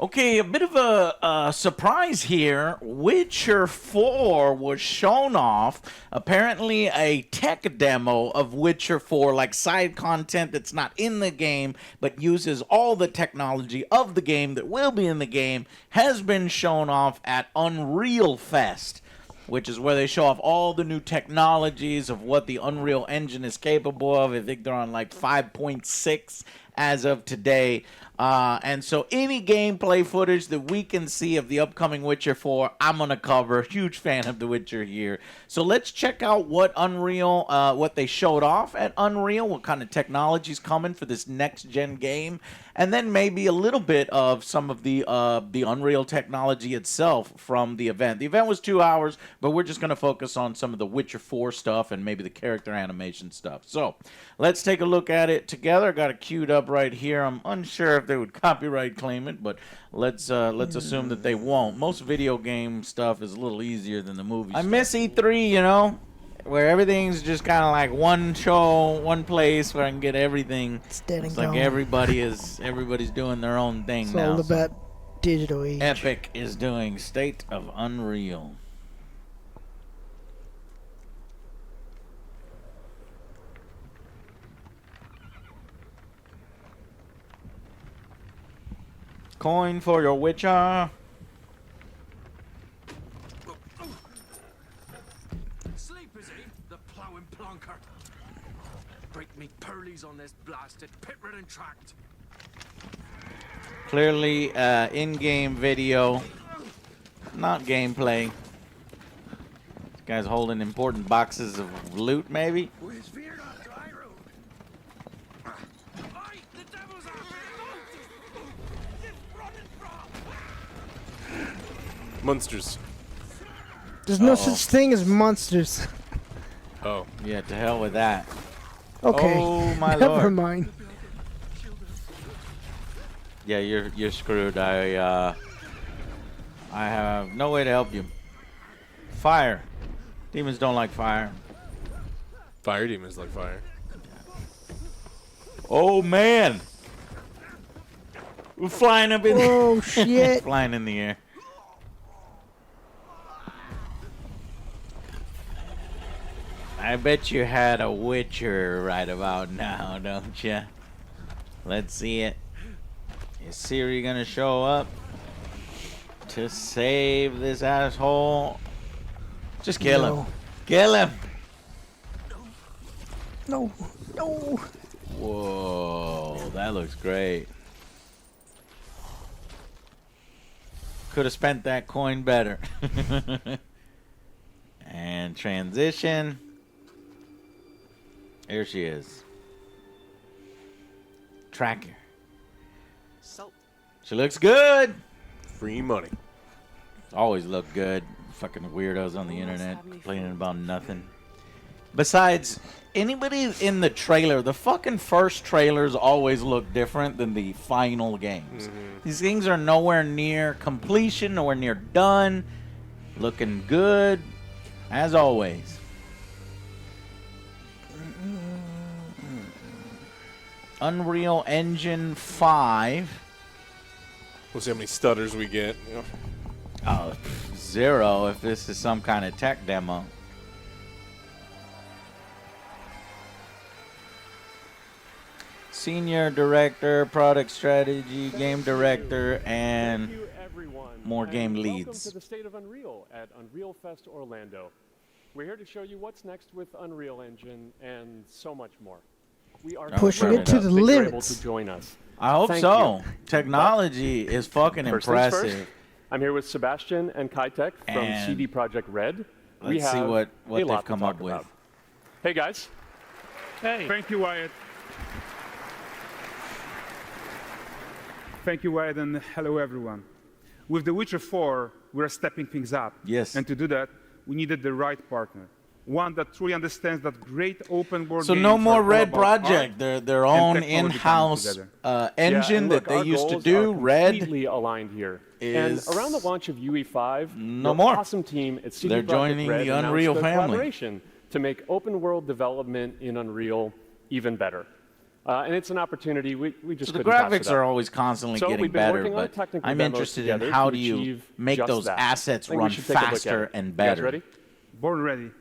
Okay, a bit of a surprise here. Witcher 4 was shown off. Apparently, a tech demo of Witcher 4, like side content that's not in the game, but uses all the technology of the game that will be in the game, has been shown off at Unreal Fest, which is where they show off all the new technologies of what the Unreal Engine is capable of. I think they're on like 5.6 as of today. And so any gameplay footage that we can see of the upcoming Witcher 4, I'm going to cover. Huge fan of The Witcher here. So let's check out what Unreal, what they showed off at Unreal, what kind of technology's coming for this next-gen game, and then maybe a little bit of some of the Unreal technology itself from the event. The event was 2 hours, but we're just going to focus on some of the Witcher 4 stuff and maybe the character animation stuff. So let's take a look at it together. I got it queued up right here. I'm unsure if they would copyright claim it, but let's assume that they won't. Most video game stuff is a little easier than the movie stuff. I miss E3, you know, where everything's just kind of like one show, one place where I can get everything. It's like everybody's doing their own thing now. It's all about digital age. Epic is doing State of Unreal. Coin for your Witcher. Sleep, is he? The plowing plonker. Break me pearlies on this blasted pit-ridden tract. Clearly, in-game video, not gameplay. This guy's holding important boxes of loot, maybe. Monsters. There's no such thing as monsters. Oh. Yeah, to hell with that. Okay. Oh, my Never lord. mind. Yeah, you're screwed. I have no way to help you. Fire. Demons don't like fire. Fire demons like fire. Oh, man. We're flying up in Oh, shit. flying in the air. I bet you had a Witcher right about now, don't you? Let's see it. Is Siri gonna show up to save this asshole? Just kill him. Kill him. No. No. Whoa, that looks great. Could have spent that coin better. And transition. Here she is. Tracker. Salt. She looks good. Free money. Always look good. Fucking weirdos on the internet complaining about nothing. Besides, anybody in the trailer, the fucking first trailers always look different than the final games. These things are nowhere near completion, nowhere near done. Looking good, as always. Unreal Engine 5. We'll see how many stutters we get. You know. Oh, 0 if this is some kind of tech demo. Senior Director, Product Strategy, Game Director, and more game leads. Welcome to the State of Unreal at Unreal Fest Orlando. We're here to show you what's next with Unreal Engine and so much more. We are pushing it to the limits. Able to join us. I hope Thank so. you. Technology is fucking First things impressive. first, I'm here with Sebastian and Kitek from And CD Projekt Red. Let's see what they've come up with. Hey guys. Hey. Thank you, Wyatt. Thank you, Wyatt, and hello, everyone. With The Witcher 4, we're stepping things up. Yes. And to do that, we needed the right partner. One that truly understands that great open world So games no more are all Red about Project. art Their and own technology coming in-house together. engine that they used to do. Red completely aligned here. is And around the launch of UE5, no your more. awesome team at CD They're Projekt joining Red the announced Unreal a family. collaboration to make open world development in Unreal even better. And it's an opportunity we just So the couldn't pass it graphics up. are always constantly So getting we've been better, working on but technical I'm demos interested in together how to do you achieve make just those that. assets I think we run should take a look at faster it. and You guys better. ready? Born ready.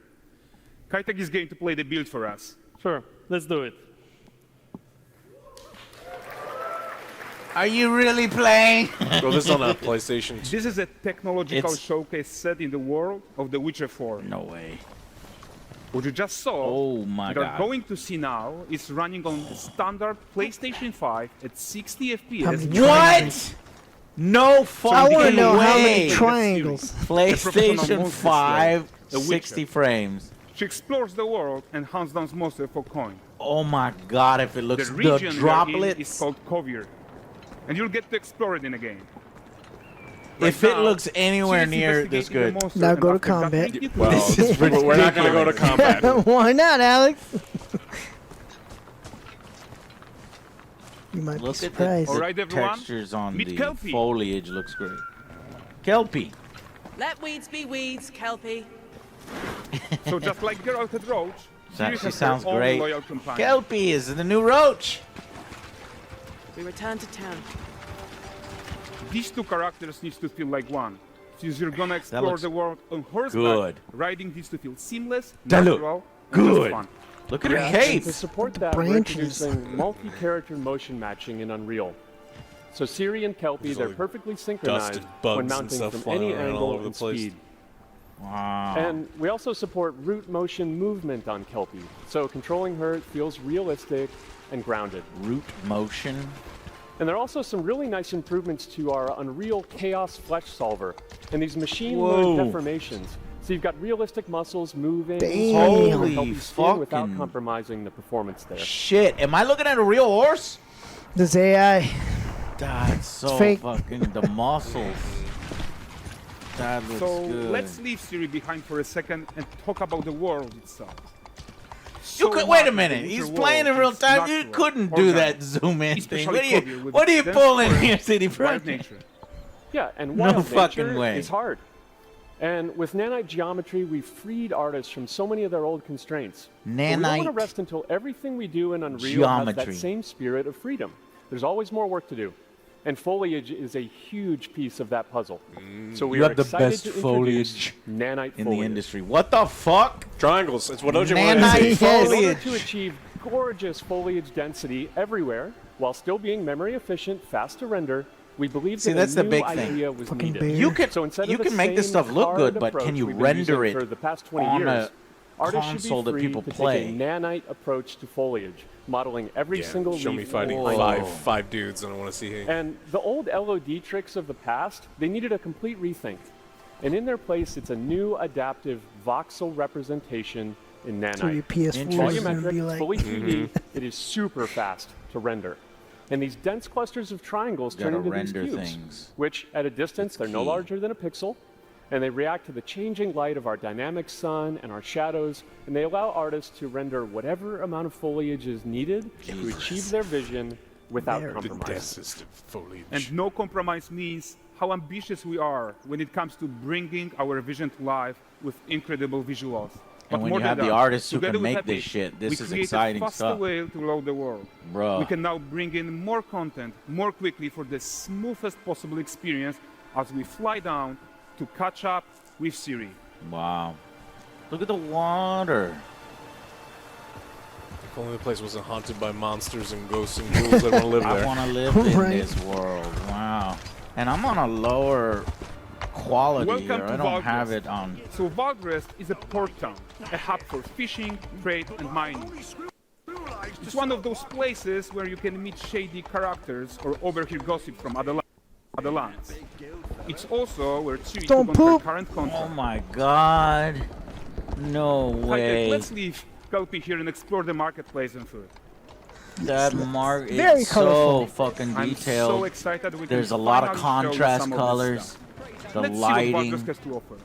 Kaitek is going to play the build for us. Sure, let's do it. Are you really playing? Well, this is on a PlayStation 2. This is a technological It's- showcase set in the world of The Witcher 4. No way. What you just saw, Oh my you're God. going to see now, is running on standard PlayStation 5 at 60 How FPS. many What? No fucking I want to know way. how many triangles. PlayStation professional monster 5, slayer, The 60 Witcher. frames. She explores the world and hunts down monsters for coin. Oh my God, if it looks The the region you're in is droplets. called Kovir, and you'll get to explore it in a game. If Right it now, looks anywhere she's near this investigating the good. monster, Now and go to after that, combat. we get to Well, This is we're not going to go to combat. Why not, Alex? You might be Look at the, surprised. All right, everyone. textures on Meet the Kelpie. foliage. Looks great. Kelpie. Let weeds be weeds, Kelpie. So just like Geralt and Roach, That Ciri she has sounds her own great. loyal companion. Kelpie is the new roach. We return to town. These two characters need to feel like one. Since you're gonna explore looks the world on horseback, good. riding needs to feel seamless, That look natural, and just good. fun. Look at her And to cape. support that, we're branches. introducing multi-character motion matching in Unreal. So Ciri and Kelpie, There's they're like perfectly dust synchronized and bugs when and mounting stuff from flying any around all angle over the and place. speed. Wow. And we also support root motion movement on Kelpie, so controlling her feels realistic and grounded. Root motion. And there are also some really nice improvements to our Unreal Chaos Flesh Solver and these machine-learned Whoa. deformations. So you've got realistic muscles moving Damn. on Holy Kelpie's skin without fucking- compromising the performance there. Shit. Am I looking at a real horse? This AI. That's so fake. fucking the muscles. That looks So good. let's leave Ciri behind for a second and talk about the world itself. You So could wait a much of minute. the He's Witcher playing in world real is time. You natural, couldn't do organic, that zoom in thing. especially Kovir, with What are you its dense pulling forest here, City and wild Project? nature. Yeah, and No wild fucking nature way. is hard. And with nanite geometry, we freed artists from so many of their old constraints. But we don't want to Nanite rest until everything we do in Unreal has geometry. that same spirit of freedom. There's always more work to do. And Foliage is a huge piece of that puzzle. So we You are have the excited best to introduce foliage nanite in foliage. the industry. What the fuck? Triangles. It's what Ojima Nanite wanted to see. Yes. In order foliage. to achieve gorgeous foliage density everywhere, while still being memory efficient, fast to render, we believe See, that that's a the new big thing. idea was Fucking needed. bear. You can So instead you of the can make this same stuff look good, hard but approach can you we've been render using it for the past 20 on years, a artists console should be that free people to play? take a nanite approach to foliage, modeling every Yeah, single show me leaf fighting behind five dudes. I don't want to see him. and the old LOD tricks of the past, they needed a complete rethink. And in their place, it's a new adaptive voxel representation in So your nanite. PS4 is gonna Volumetric, be it's like. fully 3D, it is super fast to render. And these dense clusters of triangles turn Gotta into these render cubes, things. which at a distance, they're no key. larger than a pixel, and they react to the changing light of our dynamic sun and our shadows, and they allow artists to render whatever amount of foliage is needed to achieve their vision without Very. The compromise. densest of foliage. And no compromise means how ambitious we are when it comes to bringing our vision to life with incredible visuals. But And when more you than have the that, artists who together can with make this Epic, shit, this we is created exciting faster stuff. way to load the world. Bruh. We can now bring in more content more quickly for the smoothest possible experience as we fly down to catch up with Ciri. Wow. Look at the water. If only the place wasn't haunted by monsters and ghosts and ghouls, I'd want to live I there. want to live in Right. this world. Wow. And I'm on a lower quality Welcome here. to I don't have Valgrest. it on. So Valgrest is a port town, a hub for fishing, trade, and mining. It's one of those places where you can meet shady characters or overhear gossip from other lands. It's also where Ciri Don't took on her poop. current Oh contract. my god. No High-tech, way. let's leave Kelpie here and explore the marketplace and food. That mark is Very so colorful. fucking I'm so detailed. excited we There's a can lot of finally show you contrast some of this colors. stuff. The Let's see what lighting. Valgrest has to offer.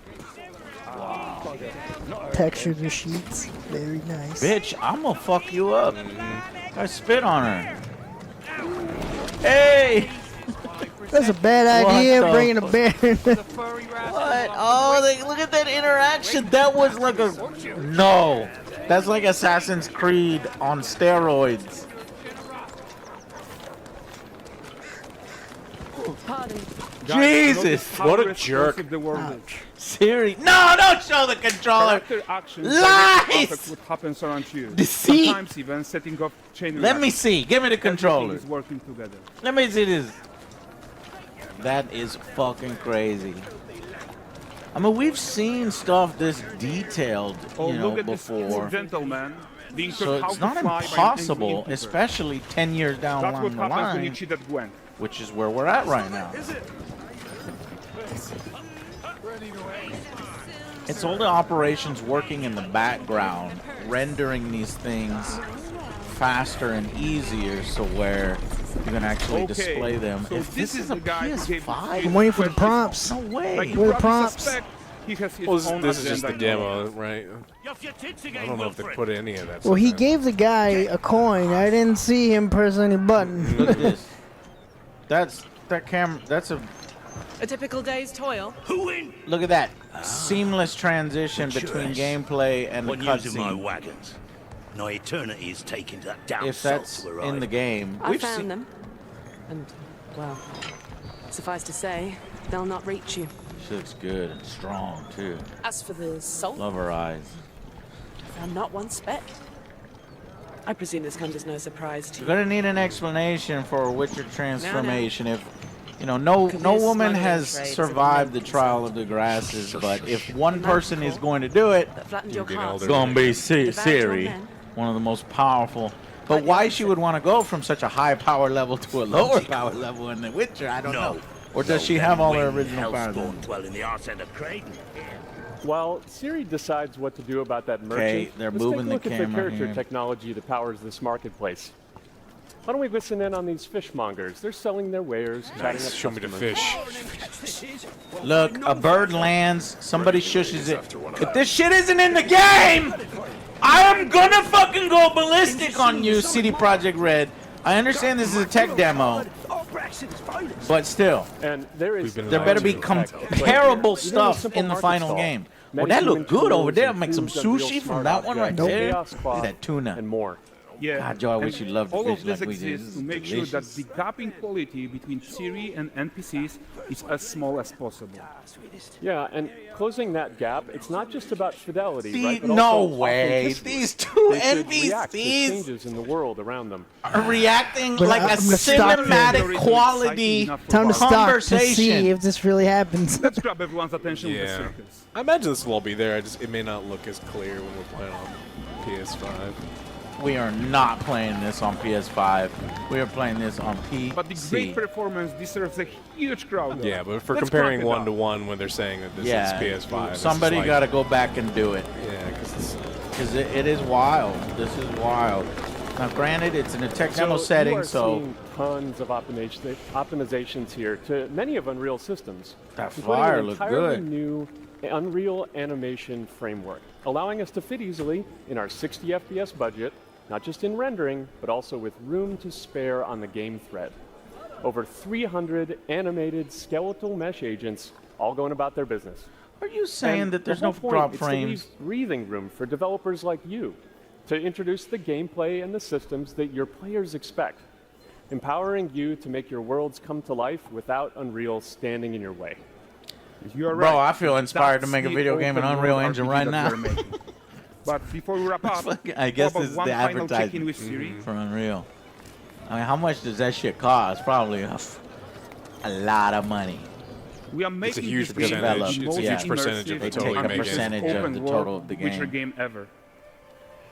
Texture the sheets. Very nice. Bitch, I'm gonna fuck you up. I spit on her. Hey! That's a bad What idea, the bringing a bear. What? Oh, look at that interaction. That was like a. No. That's like Assassin's Creed on steroids. Pardon. Jesus! Notice how What a responsive jerk. The world is. Siri. No, don't show the controller. Character actions Lies! directly affect what happens around you. Deceit! Sometimes even setting off chain Let me reactions. see. Give me the Everything controller. is working together. Let me see this. That is fucking crazy. I mean, we've seen stuff this detailed, Oh, you know, look at this before. poor gentleman being So taught how it's to not fly by an impossible, angry innkeeper. especially 10 years down That's what the happens when you line, cheat at Gwent. which is where we're at right now. It's all the operations working in the background, rendering these things faster and easier, so where you can actually Okay, display them. so If this this is is a the guy who gave PS5, I'm waiting for the prompts. no way. Like you Where the probably prompts? suspect, he has his Well, own this is just the agenda in mind. demo, right? I don't know if they put any of that. Well, he stuff gave the guy a coin. I didn't see him press any button. Look at this. That camera. That's a A typical day's toil. look at that seamless transition between gameplay and the When using my cutscene. wagons. No eternity is taken that down If south that's to arrive. in the game, I we've found seen. them. And, well, suffice to say, they'll not reach you. She looks good and strong too. As for the salt, Love her eyes. I found not one speck. I presume this comes as no surprise to You're you. gonna need an explanation for a Witcher transformation. If you know, no Could be no a woman smuggling has trade, survived the something trial of the grasses, but if one person is going to do it, That flattened your You'd be an cart. elder. it's gonna be Devoured your Ciri, men. one of the most powerful. But why she would want to go from such a high power level to a lower power level in The Witcher, I don't know. Or does she have all her original powers? Hellspawn dwell in the arse end of Creighton. While Siri decides what to do about that merchant, Okay, they're let's moving take the a look at the camera character here. technology that powers this marketplace. Why don't we listen in on these fishmongers? They're selling their wares, chatting up Show me the customers. fish. Look, a bird lands, somebody shushes it. If this shit isn't in the game, I am gonna fucking go ballistic on you, CD Projekt Red. I understand this is a tech demo, but still, And there is We've been there better be Even comparable a stuff simple in the market final stall, game. Well, that Metahuman looked good over tools there. and Make some foods and real sushi from smart that one right objects, there. chaos Look cloth, at that tuna. and more. Yeah. God, Joe, I and wish you loved all fish of this like we do. exists This to is make sure that delicious. the gap in quality between Ciri and NPCs is as small as possible. Yeah, and closing that gap, it's not just about fidelity, See, right? But no also way. authenticity. These two They should react to NPCs changes in the world around them. are reacting But like I'm a gonna stop cinematic there. quality. Exciting enough for Time to stop to Conversation. see if this really happens. Let's grab everyone's attention with the Yeah. circus. I imagine this will all be there. It may not look as clear when we're playing on PS5. We are not playing this on PS5. We are playing this on PC. But the great performance deserves a huge crowd. Yeah, but if we're Let's comparing crank it one up. to one when they're saying that this Yeah, is PS5, it's somebody like- got to go back and do it Yeah, because because it is wild. This is wild. Now, granted, it's in a tech demo you setting, are so seeing tons of optimizations here to many of Unreal systems. That including flyer an looked entirely good. new Unreal animation framework, allowing us to fit easily in our 60 FPS budget, not just in rendering, but also with room to spare on the game thread. Over 300 animated skeletal mesh agents, all going about their business. are you saying And that there's the no whole point drop is to frames? leave breathing room for developers like you to introduce the gameplay and the systems that your players expect, empowering you to make your worlds come to life without Unreal standing in your way. You are Bro, right. I feel inspired to That's make a the video game in open Unreal world Engine RPG right that now. we're making. But before we wrap up, I guess how this about is one the final check-in advertisement with Siri? for Unreal. I mean, how much does that shit cost? Probably a lot of money. We are making a huge this game percentage. the It's a most huge percentage of the immersive total and you make. Percentage of open the world total of the Witcher game. game ever.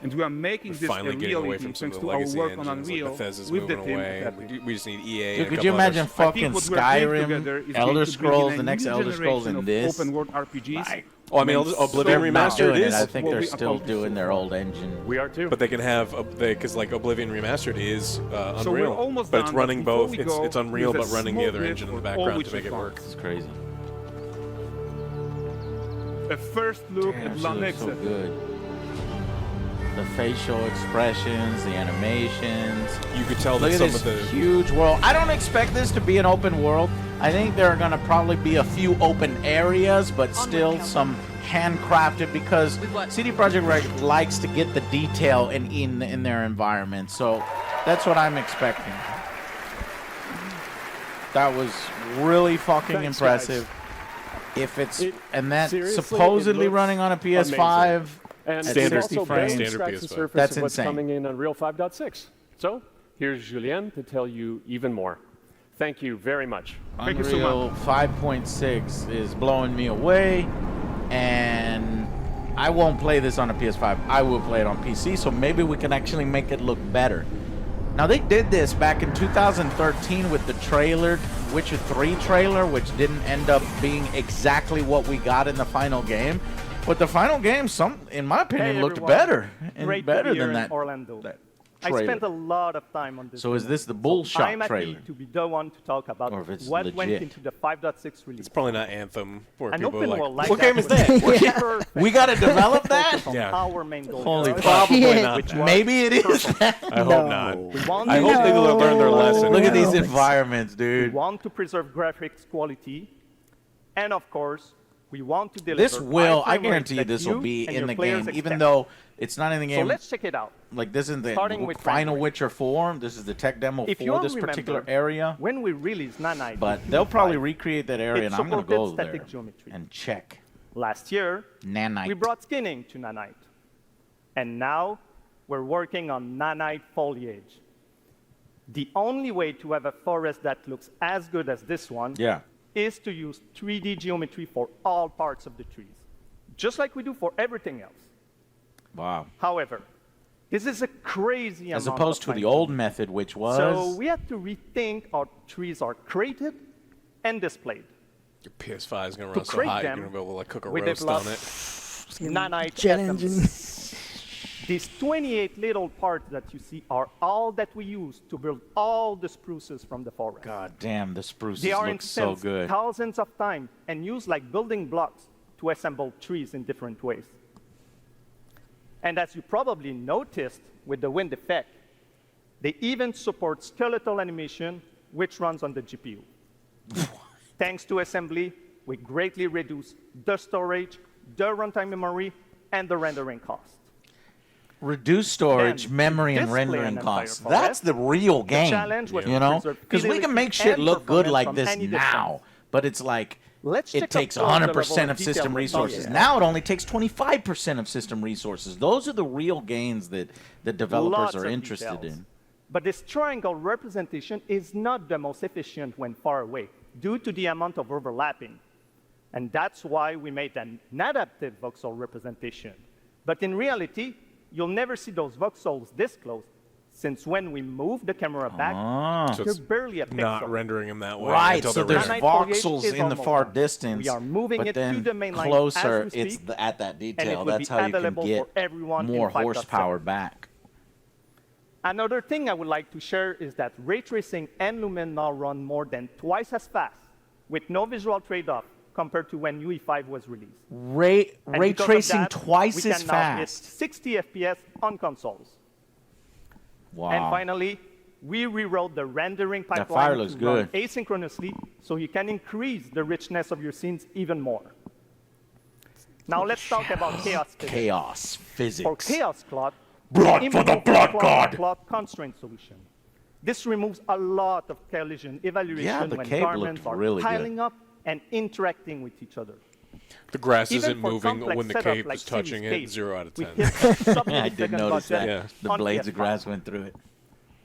And we are making we're this a finally getting away reality from some thanks of to the our legacy work on engines. Like Unreal Bethesda's with the moving team away. at Epic. We just need EA. Dude, and a could couple you others. imagine I think fucking what we're doing Skyrim, together is Elder going to bring in Scrolls, a the next new Elder Scrolls, generation and of this? open world RPGs. Oh, I mean, And Oblivion They're not Remastered doing it. is, I think what they're we still accomplished doing so their far. old engine. We are too. but they can have because like Oblivion Remastered is Unreal, So we're almost but it's done, running before both. we It's go, it's Unreal, there's but a running the small other gift engine in the for all background to Witcher make it fans. work. It's crazy. A first look Damn, at she La looks so Nexa. good. The facial expressions, the animations. You could tell Look that at some this of the huge world. I don't expect this to be an open world. I think there are going to probably be a few open areas, but still Kelvin. some handcrafted because With what? CD Projekt Red likes to get the detail in their environment. So that's what I'm expecting. That was really fucking Thanks, impressive. If it's and that's seriously, supposedly it looks running on a PS5 And at Standard it's also 60 barely frames. Standard scratched the PS5. surface That's of what's insane. coming in Unreal 5.6. So here's Julien to tell you even more. Thank you very much. Thank you so Unreal much. 5.6 is blowing me away, and I won't play this on a PS5. I will play it on PC, so maybe we can actually make it look better. Now, they did this back in 2013 with the trailer, Witcher 3 trailer, which didn't end up being exactly what we got in the final game. But the final game, in my opinion, looked everyone. better and Great better to be here than in that. Orlando. I trailer. spent a lot of time on this. So is demo. this the bullshot I'm happy trailer? to be the one to talk about Or if it's what went legit. into the 5.6 release. It's probably not Anthem, where An people are open like, world like what that game is would that? be perfect We got to develop to that? focus on Yeah. our main goal. Holy Right? fuck. Probably Shit. not. Which that. was Maybe it is purple. that. I hope No. not. We want I to- hope they will learn their lesson. Look at I these don't think so. environments, We dude. want to preserve graphics quality, and of course, we want to deliver. This will, high I frame guarantee you rates that this will you be and in your the players game, even expect. though it's not in the So game. let's check it out. Like, this isn't the Starting with final rendering. Witcher 4. This is the tech demo If you for all this particular remember, area. When we released Nanite, But in they'll probably 5, recreate that area, it and I'm going to supported go there static geometry. and check. Last year, Nanite. we brought skinning to Nanite. And now, we're working on Nanite Foliage. The only way to have a forest that looks as good as this one Yeah. is to use 3D geometry for all parts of the trees, just like we do for everything else. Wow. However, this is a crazy As amount opposed of to the time old method, which was. So we had to rethink how trees are created and displayed. Your PS5 is going to To run so create hot, you're them, going to be able to like cook a we roast on developed it. Nanite Jet SMs. engine. These 28 little parts that you see are all that we use to build all the spruces from the forest. God damn, the spruces They are look so instance good. thousands of times and used like building blocks to assemble trees in different ways. And as you probably noticed with the wind effect, they even support skeletal animation, which runs on the GPU. Thanks to assembly, we greatly reduce the storage, the runtime memory, and the rendering cost. Reduce storage, Then, memory, and display rendering an entire costs. forest. That's the real game. challenge was you to know? preserve Because we can fidelity make shit and look good performance like from this any now, distance. but it's like Let's it check takes out the level 100% of detail system we're talking resources. about. Now it only takes 25% of system resources. Those are the real gains that the developers Lots are of interested details. in. But this triangle representation is not the most efficient when far away, due to the amount of overlapping. And that's why we made an adaptive voxel representation. But in reality, you'll never see those voxels this close, since when we move the camera back, So they're it's barely a pixel. not rendering them that way Right, until so they're there's Nanite rendered. Foliage voxels is in the almost far done. distance. We are moving but it to then the main line closer, as we it's speak, at that and detail. it will That's be how you can available get for everyone more in 5.7. horsepower back. Another thing I would like to share is that ray tracing and Lumen now run more than twice as fast, with no visual trade-off compared to when UE5 was released. Ray And because of tracing that, twice we as can now hit fast. 60 FPS on consoles. Wow. And finally, we rewrote the rendering fire pipeline looks to run good. asynchronously, so you can increase the richness of your scenes even more. Now let's talk about chaos physics. Chaos physics. For chaos clock, Blood we for the implemented blood clock god. clock constraint solution. This removes a lot of collision evaluation Yeah, the when cave garments looked are really good. piling up and interacting with each other. The grass Even isn't for moving complex when the setup cave like is touching Series it. Cave, 0 out of we 10. hit sub I did millisecond notice that. budget The on blades of PS5. grass went through it.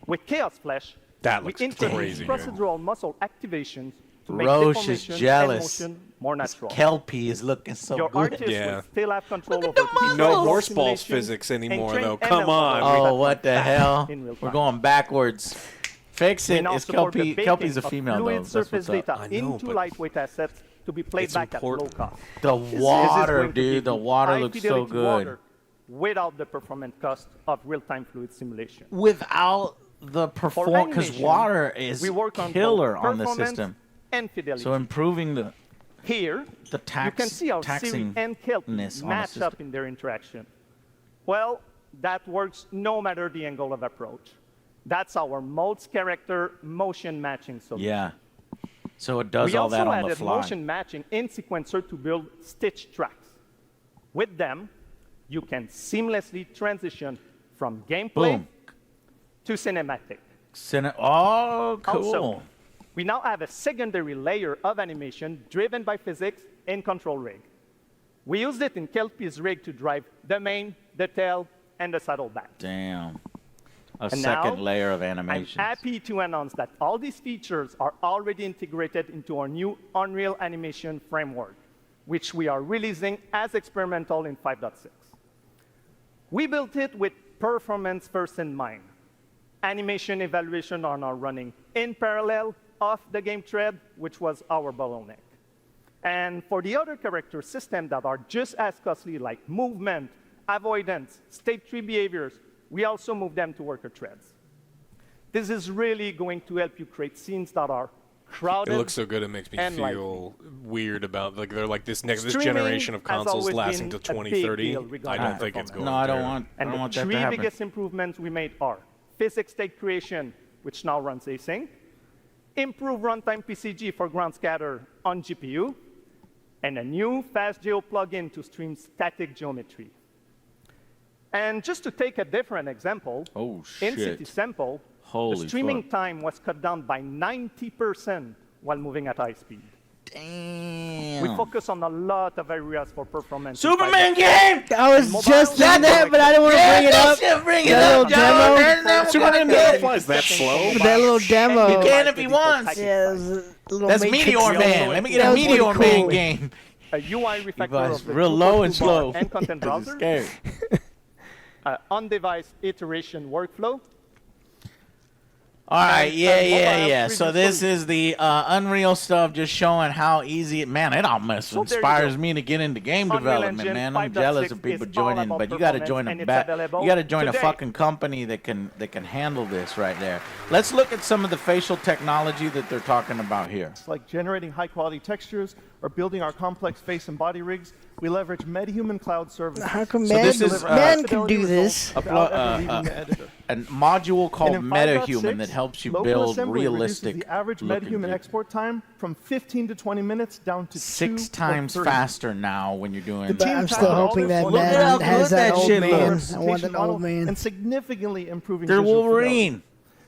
With Chaos Flash, That we looks introduce crazy good. procedural muscle activations to make Roche deformation is jealous. and motion more natural. Kelpie is looking so Your good. artist Yeah. will still have control Look over at the detailed No muscles. horse balls simulation physics and anymore, train though. ML Come on. models Oh, that what the run hell? fast in real We're time. going backwards. Fix We it. now It's support the Kelpie. baking Kelpie's a of female, though. fluid That's surface what's up. data I know, into but lightweight assets to be played it's back important. at low cost. The This is water, going to dude. give The you water high looks so fidelity good. water without the performance cost of real-time fluid simulation. Without the performance, because animation, water is we work on killer both on the performance system. and fidelity. So improving the Here, you can see how Siri and Kelpie taxingness on the match system. up in their interaction. Well, that works no matter the angle of approach. That's our modes character motion matching solution. Yeah. So it does We all also that on the added fly. motion matching in Sequencer to build stitch tracks. With them, you can seamlessly transition from gameplay Boom. to cinematic. Oh, cool. Also, we now have a secondary layer of animation driven by physics in control rig. We used it in Kelpie's rig to drive the mane, the tail, and the saddleback. Damn. A And second now, layer of I'm animation. happy to announce that all these features are already integrated into our new Unreal Animation framework, which we are releasing as experimental in 5.6. We built it with performance first in mind. Animation evaluation are now running in parallel off the game thread, which was our bottleneck. And for the other character systems that are just as costly, like movement, avoidance, state tree behaviors, we also move them to worker threads. This is really going to help you create scenes that are crowded. It looks so good. It makes me and feel weird about like they're like this this Streaming generation of has consoles always lasting been to a big 2030. deal I regarding don't think it's performance. going. No, I don't there. want. I And don't the want that to three happen. biggest improvements we made are physics state creation, which now runs async, improved runtime PCG for ground scatter on GPU, and a new FastGeo plugin to stream static geometry. And just to take a different example, Oh, in shit. City Sample, Holy the streaming fuck. time was cut down by 90% while moving at high speed. Damn. We focus on a lot of areas for performance. Superman game. I was mobile just game in there, but I didn't want to bring it up. Bring it That up, little demo. dog. Turn that Superman fucking never game. flies that slow. That little demo. He can if he wants. Yeah, it was a little That's Matrix Meteor game. Man. Let me get That a was pretty Meteor Man cool. game. A UI refactor Guys, of the real low and 2.2 slow. bar and content This is browser, scary. on-device iteration workflow. All right, And, yeah. mobile So 3D this solution. is the Unreal stuff, just showing how easy it. Man, it almost So there you inspires go. me to get into game Unreal development, Engine man. I'm 5.6 jealous of people is all joining, about but you got to performance, join and a it's back. available You got to join a today. fucking company that can handle this right there. Let's look at some of the facial technology that they're talking about here. Like generating high-quality textures or building our complex face and body rigs, we leverage Metahuman cloud services. How come So man, this is, man can fidelity do this? results without ever leaving the editor. A module called And in Metahuman 5.6, that helps you local build assembly reduces realistic. the average looking Metahuman videos. export time from 15 to 20 minutes down to 6 2 or times 30. faster now when you're doing. The But team I'm still tackled all hoping their that flaws Look at how man has good that that old shit man. looks. I want an old man. And significantly improving They're visual fidelity. Wolverine.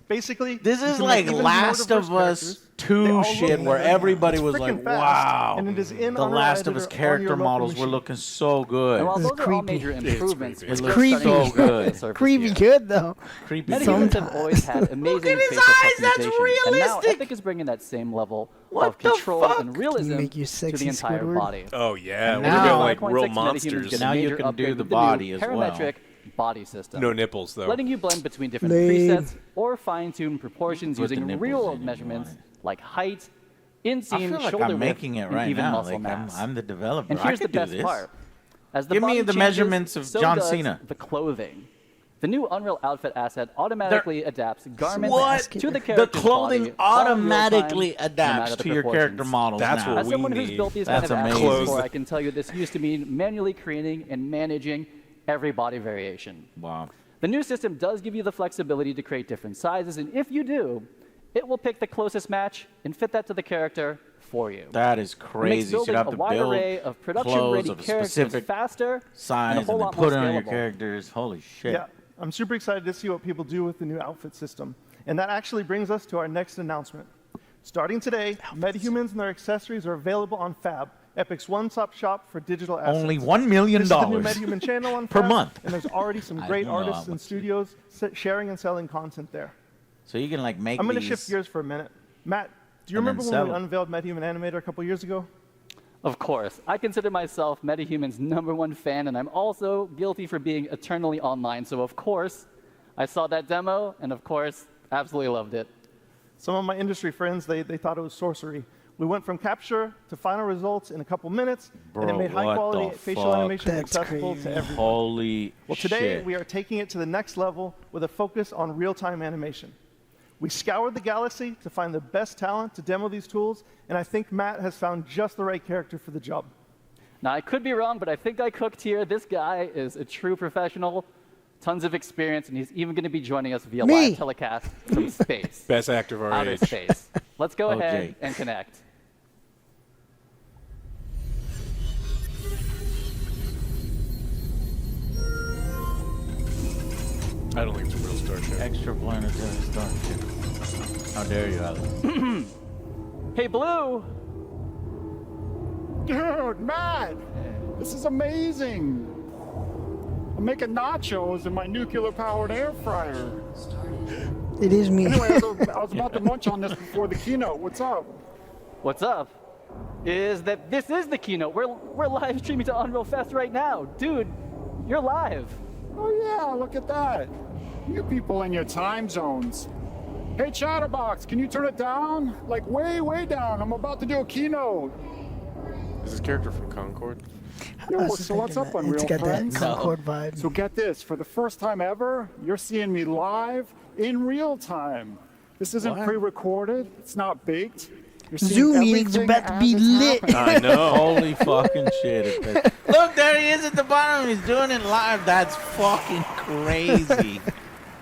Basically, This you is can like make even Last more of diverse Us characters. 2 They all shit look where like everybody it's was freaking like, fast, wow. and it is in The Unreal Last of Us Editor on character your local models were machine. looking so good. And while This those is are all creepy. major improvements, creepy. we're It still looks starting so to scratch good. the surface Creepy here. good though. Creepy. Metahumans Sometimes. have always had amazing at his facial eyes, that's customization, and now realistic. Epic is bringing that same level What of the control fuck? and realism Make you to sexy the entire Squidward. body. Oh yeah, And we're now- doing like 5.6 real Metahumans monsters. get a Now you major can do upgrade the with new body as well. parametric body system. No nipples though. Letting you blend between different Lame. presets or fine-tune proportions Put the using nipples real in if you measurements want. like height, I inseam, feel like shoulder I'm width, making it and right even now. muscle Like mass. I'm the developer. And I here's the could do best this. part. As the Give me body the changes, measurements of so John does Cena. the clothing. The new Unreal Outfit asset automatically adapts garments What? to the The character's clothing body all in real time, automatically no adapts matter the to your character proportions. models That's now. what As we someone who's need. built these That's kind of assets amazing. before, I can tell you this used to mean manually creating and managing every body variation. Wow. The new system does give you the flexibility to create different sizes, and if you do, it will pick the closest match and fit that to the character for you. That is It makes crazy. So building you have a to wide build array of clothes production-ready of a characters specific faster and size a and whole then lot more put it on your scalable. characters. Holy shit. Yeah, I'm super excited to see what people do with the new outfit system. And that actually brings us to our next announcement. Starting today, Metahumans and their accessories are available on Fab, Epic's one-stop shop for digital assets. Only $1 million This is the new Metahuman channel on per Fab, month. and there's already some I great don't know how artists and much. studios sharing and selling content there. So you can like make I'm going to these. shift gears for a minute. Matt, do you And then remember when sell we them. unveiled Metahuman Animator a couple years ago? Of course. I consider myself Metahuman's #1 fan, and I'm also guilty for being eternally online. So, of course, I saw that demo, and of course, absolutely loved it. Some of my industry friends, they thought it was sorcery. We went from capture to final results in a couple minutes, and it Bro, made what high-quality the facial fuck? animation That's accessible crazy. to everyone. Holy Well, today shit. we are taking it to the next level with a focus on real-time animation. We scoured the galaxy to find the best talent to demo these tools, and I think Matt has found just the right character for the job. Now, I could be wrong, but I think I cooked here. This guy is a true professional, tons of experience, and he's even going to be joining us via Me. live telecast from space, Best actor of our outer age. space. Let's go Oh, ahead Jake. and connect. I don't think it's a real starship. Extraplanetary starship. How dare you, Alex? Hey, Blue! Dude, Matt! This is amazing! I'm making nachos in my nuclear-powered air fryer. It is me. Anyway, I was about to munch on this before the keynote. What's up? What's up? Is that this is the keynote. We're live streaming to Unreal Fest right now. Dude, you're live. Oh yeah, look at that. You people in your time zones. Hey Chatterbox, can you turn it down? Like way down. I'm about to do a keynote. Is this character from Concord? Yo, so what's up, Unreal It's got friends? that Concord vibe. So get this, for the first time ever, you're seeing me live in real time. This isn't pre-recorded, it's not baked. You're seeing Zoom meeting's everything about to be as it's lit. happening. I know. Holy fucking shit. Look, there he is at the bottom. He's doing it live. That's fucking crazy.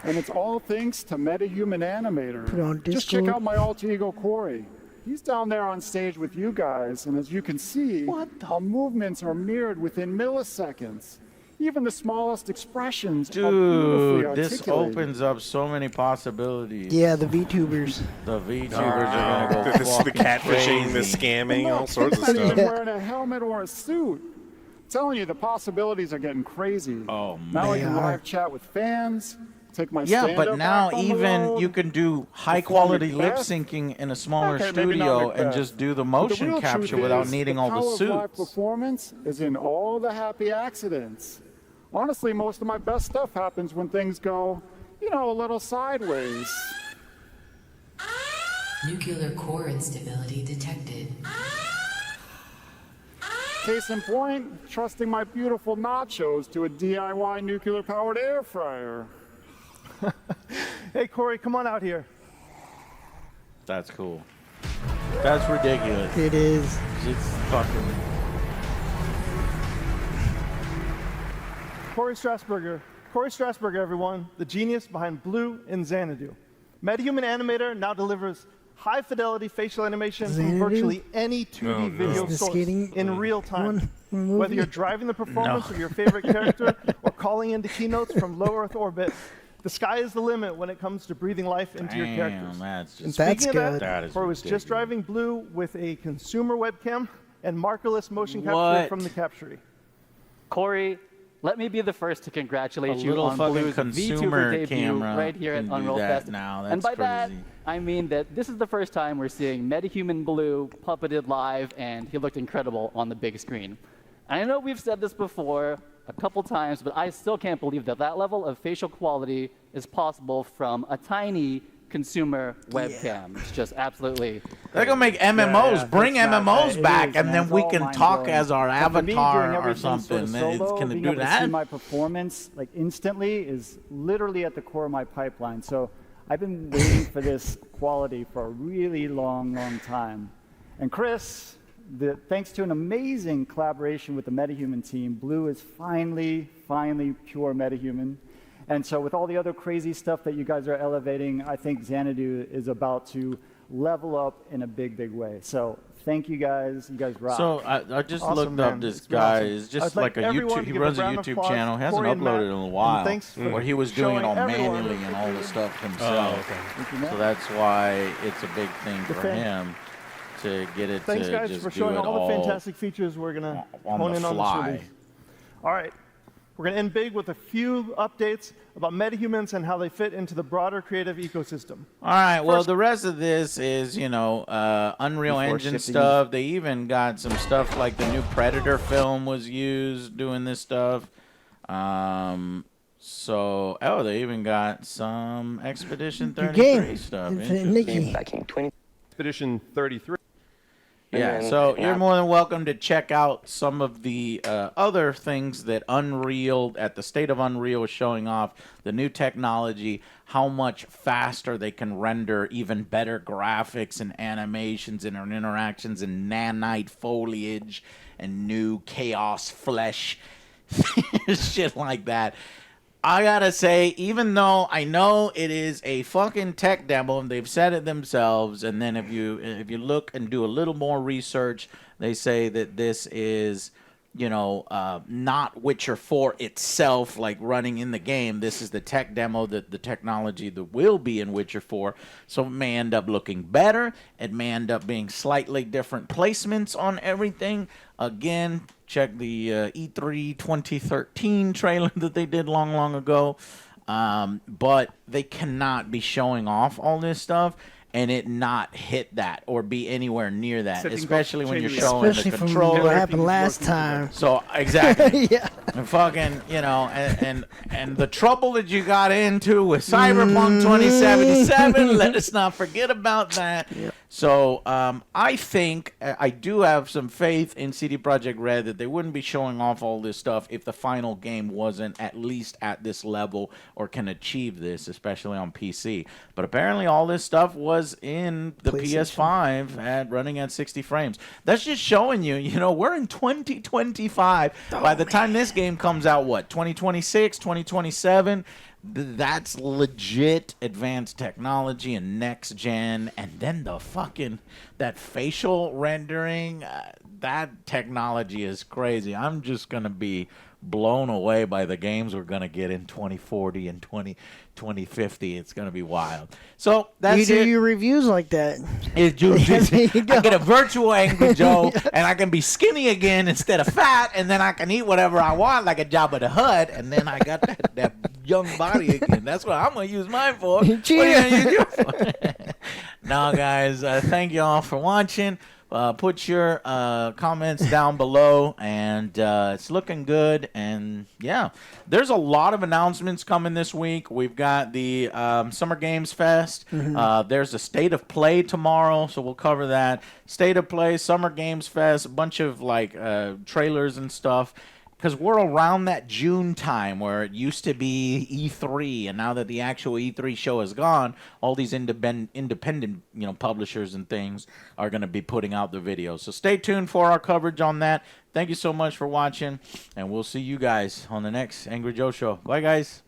And it's all thanks to Metahuman Animator. Put it on Just check Discord. out my alter ego Corey. He's down there on stage with you guys, and as you can see, our movements are mirrored within milliseconds. Even the smallest expressions are beautifully Dude, this articulated. opens up so many possibilities. Yeah, the VTubers. The VTubers are gonna go This is the fucking catfishing, the crazy. scamming, all sorts of Not even stuff. wearing a helmet or a suit. I'm telling you, the possibilities are getting crazy. Oh, Now I They can are. live chat with fans, take my Yeah, stand-up but now act on the even road. you can do high quality lip Macbeth. syncing in a smaller Okay, maybe not studio and Macbeth. just do the But motion real capture truth without is, needing the all the power of live suits. performance is in all the happy accidents. Honestly, most of my best stuff happens when things go, a little sideways. Nuclear core instability detected. Case in point, trusting my beautiful nachos to a DIY nuclear-powered air fryer. Hey, Corey, come on out here. That's cool. That's ridiculous. It is. It's fucking. Corey Strasburger, everyone, the genius behind Blue and Xanadu. Metahuman Animator now delivers high-fidelity facial animation from Xanadu? virtually any 2D Oh, no. video The source skating in real time. one Whether you're movie? driving the performance of your favorite character or calling into keynotes from low Earth orbit, the sky is the limit when it comes to breathing life into your characters. That's And just That's speaking of good. That is Corey was just ridiculous. driving Blue with a consumer webcam and markerless motion capture What? from the Captury. Corey, let me be the first to congratulate A you little on fucking Blue's consumer VTuber debut camera right here at can do Unreal that Fest. now. And That's by that, crazy. I mean that this is the first time we're seeing Metahuman Blue puppeted live, and he looked incredible on the big screen. And I know we've said this before a couple times, but I still can't believe that that level of facial quality is possible from a tiny consumer webcam. It's just absolutely. They're gonna make MMOs. yeah, Bring it's not- MMOs it back, is, and man. then It's we all can talk mind-blowing. as our And for me, doing avatar or everything something. sort of solo, Can it being do able to see that? my performance like instantly is literally at the core of my pipeline. So I've been waiting for this quality for a really long time. And Chris, thanks to an amazing collaboration with the Metahuman team, Blue is finally pure Metahuman. And so with all the other crazy stuff that you guys are elevating, I think Xanadu is about to level up in a big way. So thank you guys. You guys rock. So I just Awesome, looked man. up this It's been guy. awesome. Is I'd just like like a everyone YouTube. to He give a runs a round of YouTube applause channel. for Hasn't Corey and uploaded Matt, in a and while. thanks for Where he was doing it showing all everyone- manually and all the stuff Oh, himself. okay. Thank you, Matt. So that's why it's a big thing for fan- him to get it Thanks, to guys, just for do showing it all the fantastic features we're going to on hone the in on this fly. release. All right. We're going to end big with a few updates about metahumans and how they fit into the broader creative ecosystem. All right. Well, the rest of this is, Unreal Before Engine shipping. stuff. They even got some stuff like the new Predator film was used doing this stuff. They even got some Expedition Your 33 game. stuff. Infinite Interesting. Nikki. Expedition 33. Yeah, so you're more than welcome to check out some of the other things that Unreal, at the State of Unreal, is showing off, the new technology, how much faster they can render even better graphics and animations and interactions and nanite foliage and new chaos flesh, shit like that. I gotta say, even though I know it is a fucking tech demo, and they've said it themselves, and then if you look and do a little more research, they say that this is not Witcher 4 itself, like running in the game. This is the tech demo, the technology that will be in Witcher 4. So it may end up looking better. It may end up being slightly different placements on everything. Again, check the E3 2013 trailer that they did long ago. But they cannot be showing off all this stuff and it not hit that or be anywhere near that, especially when you're showing the controller. From what happened last time. So exactly, yeah, and fucking, and the trouble that you got into with Cyberpunk 2077. Let us not forget about that. Yep. So I think I do have some faith in CD Projekt Red that they wouldn't be showing off all this stuff if the final game wasn't at least at this level or can achieve this, especially on PC. But apparently all this stuff was in the PS5 running at 60 frames. That's just showing you, we're in 2025. By the time this game comes out, 2026, 2027? That's legit advanced technology and next gen. And then that facial rendering, that technology is crazy. I'm just going to be blown away by the games we're going to get in 2040 and 2050. It's going to be wild. So that's you do your reviews like that. I get a virtual Angry Joe, and I can be skinny again instead of fat, and then I can eat whatever I want like a Jabba the Hutt, and then I got that young body again. That's what I'm going to use mine for. What are you going to use yours for? No, guys, thank you all for watching. Put your comments down below, and it's looking good. And yeah, there's a lot of announcements coming this week. We've got the Summer Games Fest. There's a State of Play tomorrow, so we'll cover that. State of Play, Summer Games Fest, a bunch of trailers and stuff. Because we're around that June time where it used to be E3, and now that the actual E3 show is gone, all these independent publishers and things are going to be putting out the videos. So stay tuned for our coverage on that. Thank you so much for watching, and we'll see you guys on the next Angry Joe Show. Bye, guys.